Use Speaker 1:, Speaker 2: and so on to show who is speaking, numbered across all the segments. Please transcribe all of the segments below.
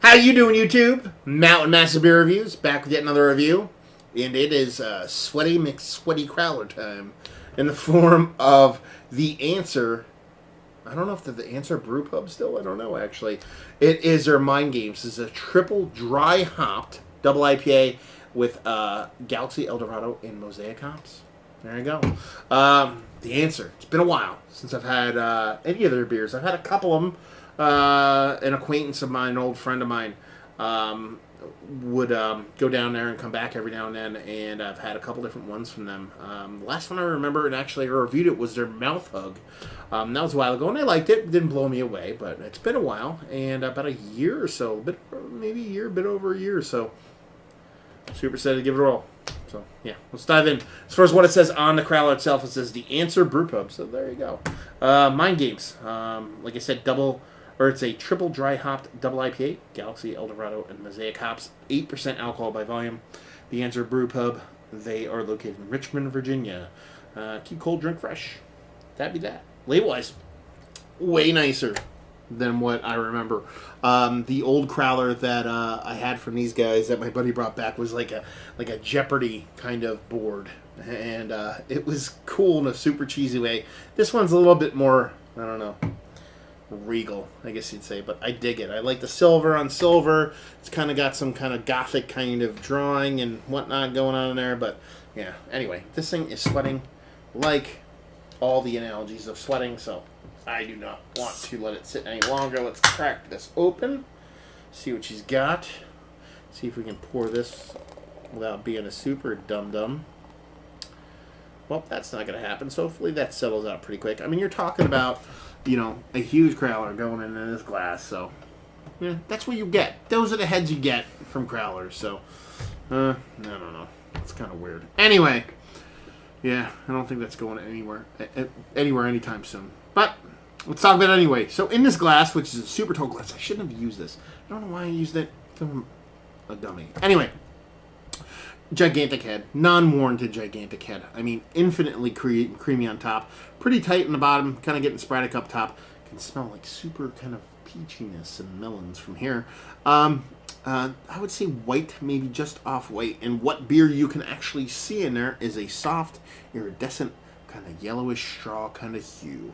Speaker 1: How you doing, YouTube? Mountain Massive Beer Reviews, back with yet another review. And it is Sweaty McSweaty Crowler time in the form of The Answer. I don't know if they're The Answer Brew Pub still. I don't know, actually. It is their Mind Games. This is a triple dry hopped double IPA with Galaxy, Dorado, and Mosaic hops. There you go. The Answer. It's been a while since I've had any of their beers. I've had a couple of them. An acquaintance of mine, an old friend of mine, would go down there and come back every now and then, and I've had a couple different ones from them. The last one I remember, and actually I reviewed it, was their Mouth Hug. That was a while ago, and I liked it. It didn't blow me away, but it's been a while, and about a year or so, maybe a year, a bit over a year or so. Super excited to give it a roll. So, yeah, let's dive in. As far as what it says on the Crowler itself, it says The Answer Brew Pub, so there you go. Mind Games. Like I said, it's a triple dry hopped double IPA, Galaxy, Dorado, and Mosaic hops, 8% alcohol by volume. The Answer Brew Pub, they are located in Richmond, Virginia. Keep cold, drink fresh. That'd be that. Label-wise, way nicer than what I remember. The old Crowler that I had from these guys that my buddy brought back was like a Jeopardy kind of board, and it was cool in a super cheesy way. This one's a little bit more, I don't know, regal, I guess you'd say, but I dig it. I like the silver on silver. It's kind of got some kind of gothic kind of drawing and whatnot going on in there, but yeah, anyway, this thing is sweating like all the analogies of sweating, so I do not want to let it sit any longer. Let's crack this open, see what she's got, see if we can pour this without being a super dum-dum. Well, that's not going to happen, so hopefully that settles out pretty quick. I mean, you're talking about, you know, a huge Crowler going into this glass, so yeah, that's what you get. Those are the heads you get from Crowlers, so I don't know. It's kind of weird. Anyway, yeah, I don't think that's going anywhere anytime soon. But let's talk about it anyway. So in this glass, which is a super tall glass, I shouldn't have used this. I don't know why I used it. I'm a dummy. Anyway. Gigantic head. Non-warranted gigantic head. I mean, infinitely creamy on top. Pretty tight in the bottom. Kind of getting sporadic up top. Can smell like super kind of peachiness and melons from here. I would say white, maybe just off-white. And what beer you can actually see in there is a soft, iridescent, kind of yellowish straw kind of hue.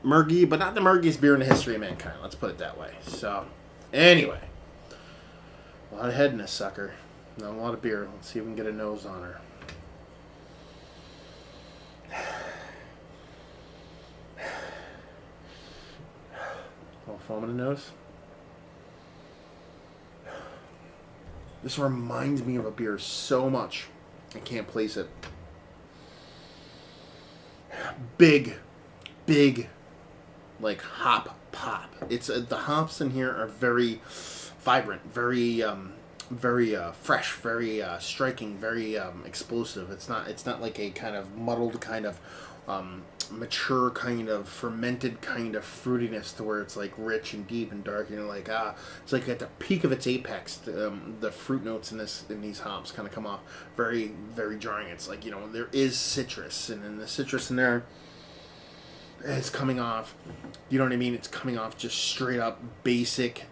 Speaker 1: Murky, but not the murkiest beer in the history of mankind. Let's put it that way. So, anyway. A lot of head in this sucker. Not a lot of beer. Let's see if we can get a nose on her. A little foam in the nose. This reminds me of a beer so much. I can't place it. Big, like hop pop. It's the hops in here are very vibrant, very fresh, very striking, very explosive. It's not like a kind of muddled kind of mature kind of fermented kind of fruitiness to where it's like rich and deep and dark and you're like it's like at the peak of its apex. The fruit notes in these hops kind of come off very, very jarring. It's like, you know, there is citrus, and then the citrus in there is coming off, you know what I mean, it's coming off just straight up basic.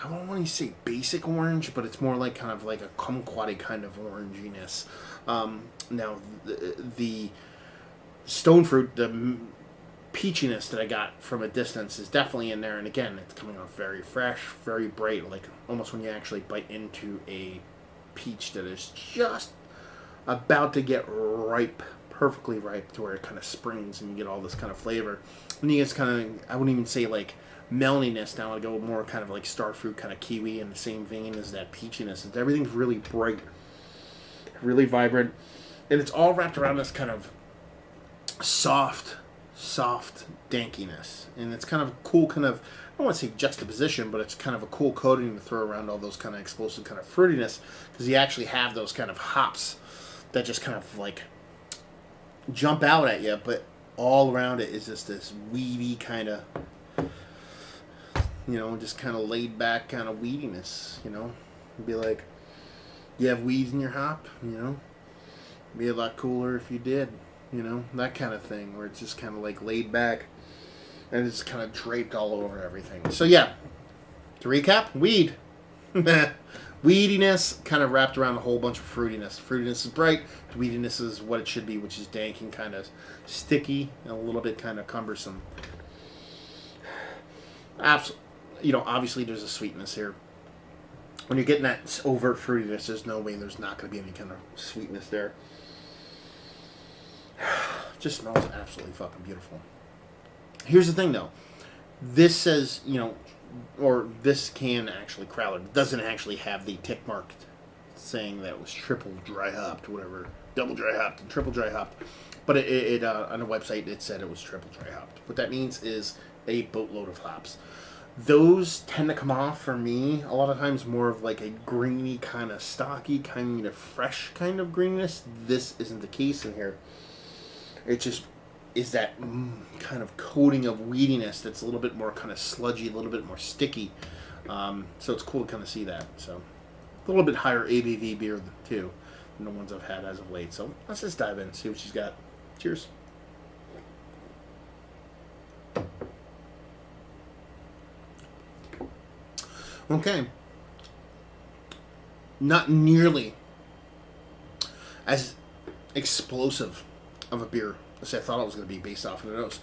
Speaker 1: I don't want to say basic orange, but it's more like kind of like a kumquatty kind of oranginess. Now, the stone fruit, the peachiness that I got from a distance is definitely in there. And again, it's coming off very fresh, very bright, like almost when you actually bite into a peach that is just about to get ripe, perfectly ripe, to where it kind of springs and you get all this kind of flavor. And you get kind of, I wouldn't even say like meltiness. Now I go more kind of like starfruit, kind of kiwi in the same vein as that peachiness. And everything's really bright, really vibrant, and it's all wrapped around this kind of soft dankiness. And it's kind of a cool kind of, I don't want to say juxtaposition, but it's kind of a cool coating to throw around all those kind of explosive kind of fruitiness, because you actually have those kind of hops that just kind of like jump out at you, but all around it is just this weedy kind of, you know, just kind of laid back kind of weediness, you know. It'd be like, you have weeds in your hop, you know. It'd be a lot cooler if you did, you know, that kind of thing, where it's just kind of like laid back and it's kind of draped all over everything. So yeah, To recap, weed. Weediness kind of wrapped around a whole bunch of fruitiness. Fruitiness is bright. The weediness is what it should be, which is dank and kind of sticky and a little bit kind of cumbersome. Obviously there's a sweetness here. When you're getting that overt fruitiness, there's no way there's not going to be any kind of sweetness there. Just smells absolutely fucking beautiful. Here's the thing, though. This says, or this can actually Crowler doesn't actually have the tick mark saying that it was triple dry hopped, whatever, double dry hopped and triple dry hopped. But it on the website it said it was triple dry hopped. What that means is a boatload of hops. Those tend to come off for me a lot of times more of like a greeny kind of stocky, kind of fresh kind of greenness. This isn't the case in here. It just is that kind of coating of weediness that's a little bit more kind of sludgy, a little bit more sticky. So it's cool to kind of see that. So a little bit higher ABV beer too than the ones I've had as of late. So let's just dive in and see what she's got. Cheers. Okay. Not nearly as explosive of a beer as I thought it was going to be based off of the nose.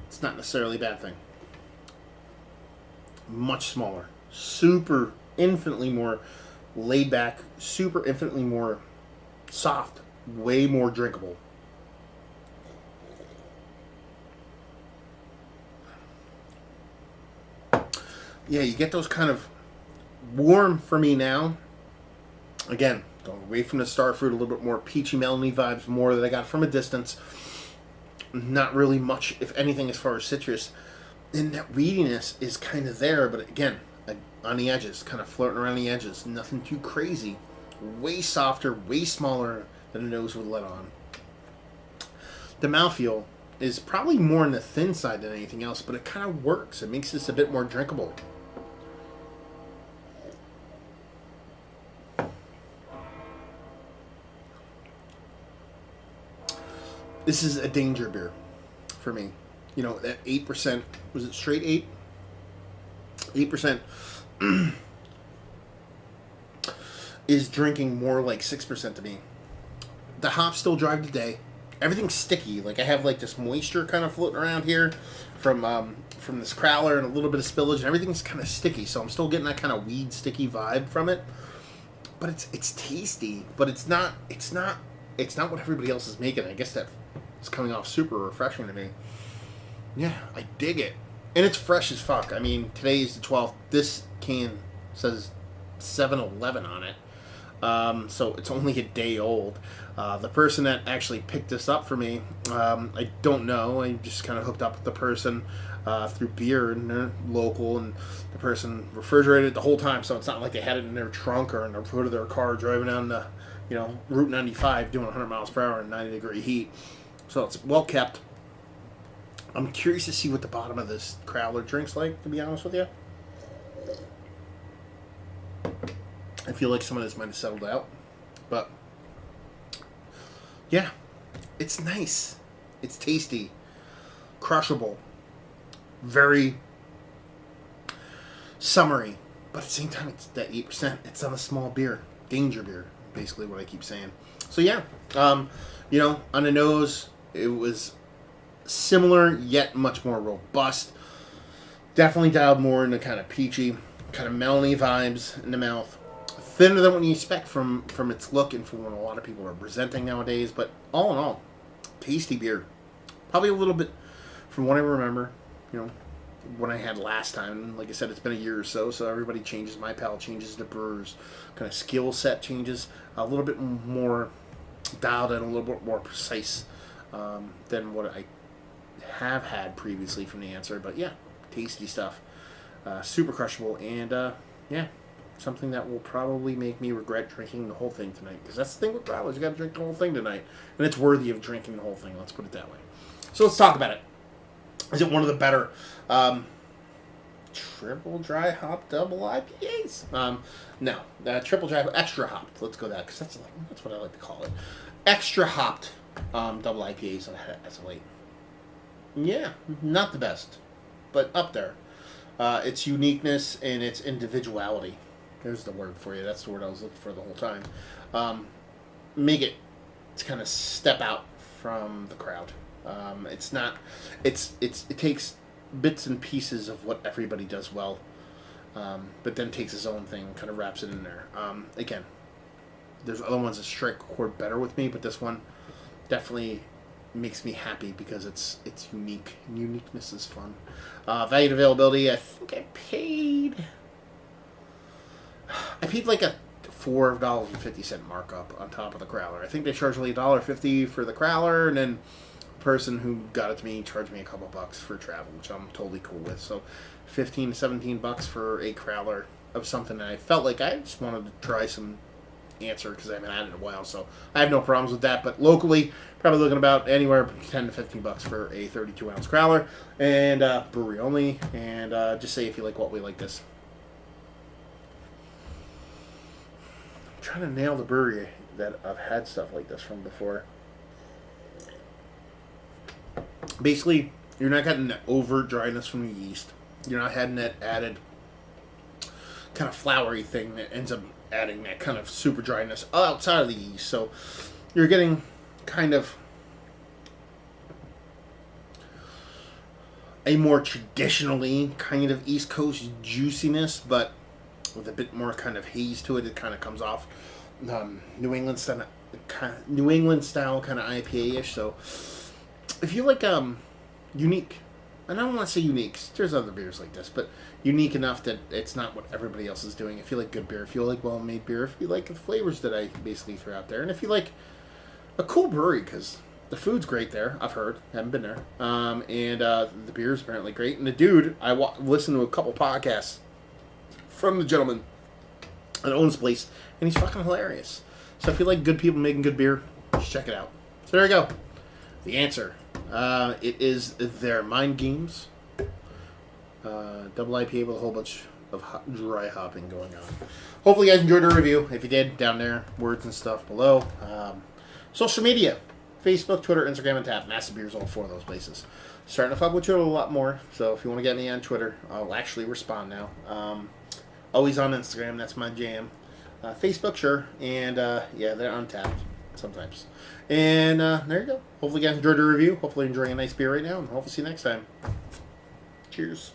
Speaker 1: It's not necessarily a bad thing. Much smaller. Super infinitely more laid back. Super infinitely more soft. Way more drinkable. Yeah, you get those kind of warm for me now. Again, going away from the star fruit, a little bit more peachy melony vibes, more that I got from a distance. Not really much, if anything, as far as citrus. And that weediness is kind of there, but again, on the edges, kind of floating around the edges. Nothing too crazy. Way softer, way smaller than the nose would let on. The mouthfeel is probably more on the thin side than anything else, but it kind of works. It makes this a bit more drinkable. This is a danger beer for me. That 8%, was it straight 8? 8% is drinking more like 6% to me. The hops still drive the day. Everything's sticky. Like I have like this moisture kind of floating around here from this crowler and a little bit of spillage, and everything's kind of sticky. So I'm still getting that kind of weed sticky vibe from it. But it's tasty, but it's not what everybody else is making. I guess that it's coming off super refreshing to me. Yeah, I dig it. And it's fresh as fuck. I mean, today is the 12th. This can says 7-11 on it. So it's only a day old. The person that actually picked this up for me, I don't know. I just kind of hooked up with the person through beer, and they're local, and the person refrigerated it the whole time, so it's not like they had it in their trunk or in the hood of their car driving down the Route 95 doing 100 miles per hour in 90-degree heat. So it's well kept. I'm curious to see what the bottom of this crowler drinks like, to be honest with you. I feel like some of this might have settled out. But, yeah, it's nice. It's tasty. Crushable. Very summery. But at the same time, it's that 8%. It's on a small beer. Danger beer, basically what I keep saying. So, yeah, on the nose, it was similar, yet much more robust. Definitely dialed more into kind of peachy, kind of melony vibes in the mouth. Thinner than what you expect from its look and from what a lot of people are presenting nowadays. But all in all, tasty beer. Probably a little bit from what I remember, when I had last time. Like I said, it's been a year or so, so everybody changes. My palate changes, the brewer's kind of skill set changes. A little bit more dialed in, a little bit more precise than what I have had previously from the answer. But yeah, tasty stuff. Super crushable, and yeah, something that will probably make me regret drinking the whole thing tonight. Because that's the thing with growlers, you got to drink the whole thing tonight, and it's worthy of drinking the whole thing. Let's put it that way. So let's talk about it. Is it one of the better triple dry hop double IPAs? No, triple dry extra hopped. Let's go that, because that's what I like to call it. Extra hopped double IPAs as of late. Yeah, not the best, but up there. its uniqueness and its individuality. There's the word for you. That's the word I was looking for the whole time. Make it to kind of step out from the crowd. It's not. It takes bits and pieces of what everybody does well, but then takes its own thing, and kind of wraps it in there. Again, there's other ones that strike a chord better with me, but this one definitely makes me happy because it's unique. Uniqueness is fun. Value and availability. I think I paid like a $4.50 markup on top of the crowler. I think they charged me $1.50 for the crowler, and then the person who got it to me charged me a couple bucks for travel, which I'm totally cool with. So $15 to $17 for a crowler of something that I felt like I just wanted to try some answer because I haven't had it in a while, so I have no problems with that. But locally, probably looking about anywhere $10 to $15 for a 32-ounce crowler, and brewery only. And just say if you like what we like this. I'm trying to nail the brewery that I've had stuff like this from before. Basically, you're not getting that over dryness from the yeast. You're not having that added kind of flowery thing that ends up adding that kind of super dryness outside of the yeast. So you're getting kind of a more traditionally kind of East Coast juiciness, but with a bit more kind of haze to it. It kind of comes off New England style kind of IPA-ish. So if you like unique, and I don't want to say unique, there's other beers like this, but unique enough that it's not what everybody else is doing. If you like good beer, if you like well-made beer, if you like the flavors that I basically threw out there, and if you like a cool brewery, because the food's great there, I've heard, haven't been there, and the beer's apparently great, and the dude, I listened to a couple podcasts from the gentleman that owns the place, and he's fucking hilarious. So if you like good people making good beer, just check it out. So there you go. The answer. It is their Mind Games. Double IPA with a whole bunch of dry hopping going on. Hopefully you guys enjoyed the review. If you did, down there, words and stuff below. Social media. Facebook, Twitter, Instagram, and Tap. Massive Beers, all four of those places. Starting to fuck with Twitter a lot more. So if you want to get me on Twitter, I'll actually respond now. Always on Instagram. That's my jam. Facebook, sure. And yeah, they're untapped sometimes. And there you go. Hopefully you guys enjoyed the review. Hopefully you're enjoying a nice beer right now. And hopefully see you next time. Cheers.